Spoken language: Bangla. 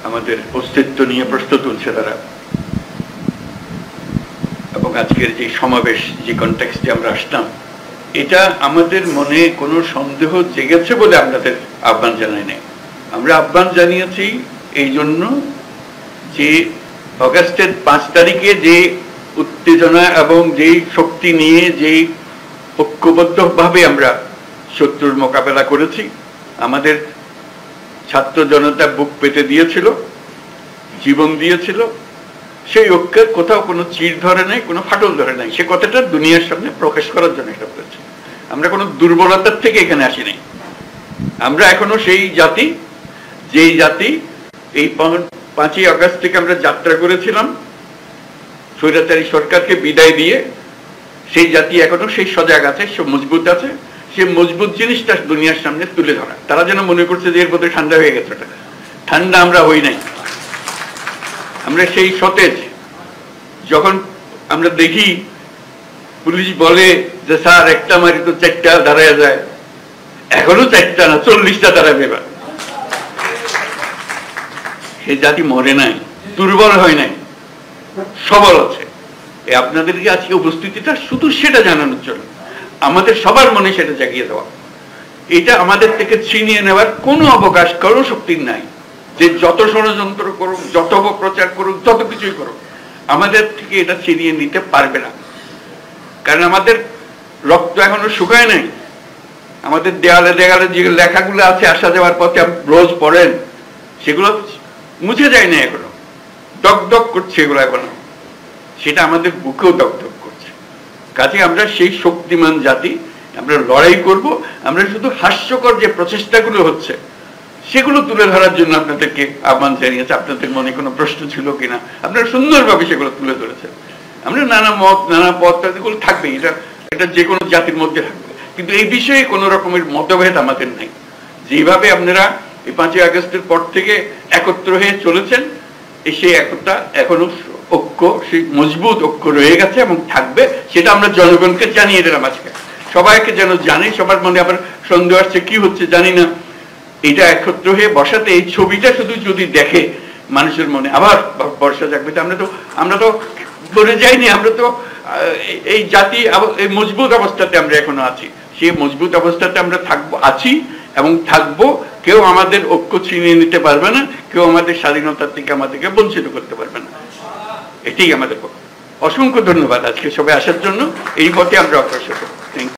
আমাদের অস্তিত্ব নিয়ে প্রশ্ন তুলছে তারা, এবং আজকের যে সমাবেশ, যে কনটেক্সটে আমরা আসলাম, এটা আমাদের মনে কোনো সন্দেহ জেগেছে বলে আপনাদের আহ্বান জানাই নাই। আমরা আহ্বান জানিয়েছি এই জন্য যে অগাস্টের 5 তারিখে যে উত্তেজনা এবং যেই শক্তি নিয়ে যেই ঐক্যবদ্ধভাবে আমরা শত্রুর মোকাবেলা করেছি, আমাদের ছাত্র জনতা বুক পেতে দিয়েছিল, জীবন দিয়েছিল, সেই ঐক্যের কোথাও কোনো চির ধরে নাই, কোনো ফাটল ধরে নাই। সে কথাটা দুনিয়ার সামনে প্রকাশ করার জন্য এটা করেছি। আমরা কোনো দুর্বলতার থেকে এখানে আসি নাই। আমরা এখনো সেই জাতি, যেই জাতি এই 5ই আগস্ট থেকে আমরা যাত্রা করেছিলাম স্বৈরাচারী সরকারকে বিদায় দিয়ে, সেই জাতি এখনো সেই সজাগ আছে, সে মজবুত আছে। সে মজবুত জিনিসটা দুনিয়ার সামনে তুলে ধরা। তারা যেন মনে করছে যে এর মধ্যে ঠান্ডা হয়ে গেছে। ঠান্ডা আমরা হই নাই। আমরা সেই সতেজ। যখন আমরা দেখি পুলিশ বলে যে স্যার একটা মারি তো 4টা দাঁড়ায় যায়, এখনো 4টা না 40টা দাঁড়াবে। এবার সেই জাতি মরে নাই, দুর্বল হয় নাই, সবল আছে। আপনাদেরকে আজকে উপস্থিতিটা শুধু সেটা জানানোর জন্য, আমাদের সবার মনে সেটা জাগিয়ে দেওয়া। এটা আমাদের থেকে ছিনিয়ে নেওয়ার কোনো অবকাশ কারো শক্তির নাই। যে যত ষড়যন্ত্র করুক, যত অপপ্রচার করুক, যত কিছুই করুক, আমাদের থেকে এটা ছিনিয়ে নিতে পারবে না। কারণ আমাদের রক্ত এখনো শুকায় নাই। আমাদের দেয়ালে দেয়ালে যে লেখাগুলো আছে আসা যাওয়ার পথে রোজ পড়েন, সেগুলো মুছে যায় না এখনো, দগদগ করছে এগুলো এখনো। সেটা আমাদের বুকেও দগদগ করছে। কাজে আমরা সেই শক্তিমান জাতি, আমরা লড়াই করব। আমরা শুধু হাস্যকর যে প্রচেষ্টাগুলো হচ্ছে সেগুলো তুলে ধরার জন্য আপনাদেরকে আহ্বান জানিয়েছে। আপনাদের মনে কোনো প্রশ্ন ছিল কিনা, আপনারা সুন্দরভাবে সেগুলো তুলে ধরেছেন। আমরা নানা মত, নানা পথ, এগুলো থাকবে, এটা যে কোনো জাতির মধ্যে থাকবে। কিন্তু এই বিষয়ে কোনো রকমের মতভেদ আমাদের নাই। যেভাবে আপনারা এই 5ই আগস্টের পর থেকে একত্র হয়ে চলেছেন, সেই একতা এখনো ঐক্য, সেই মজবুত ঐক্য রয়ে গেছে এবং থাকবে। সেটা আমরা জনগণকে জানিয়ে দিলাম আজকে। সবাইকে যেন জানে। সবার মনে আবার সন্দেহ আসছে কি হচ্ছে জানি না। এটা একত্র হয়ে বসাতে, এই ছবিটা শুধু যদি দেখে মানুষের মনে আবার বর্ষা জাগবে। আমরা তো বলে যাইনি। আমরা তো এই জাতি এই মজবুত অবস্থাতে আমরা এখনো আছি। সেই মজবুত অবস্থাতে আমরা আছি এবং থাকবো। কেউ আমাদের ঐক্য ছিনিয়ে নিতে পারবে না, কেউ আমাদের স্বাধীনতার থেকে আমাদেরকে বঞ্চিত করতে পারবে না। এটাই আমাদের পক্ষ। অসংখ্য ধন্যবাদ আজকে সবাই আসার জন্য। এই পথে আমরা অগ্রসর হব। Thank you.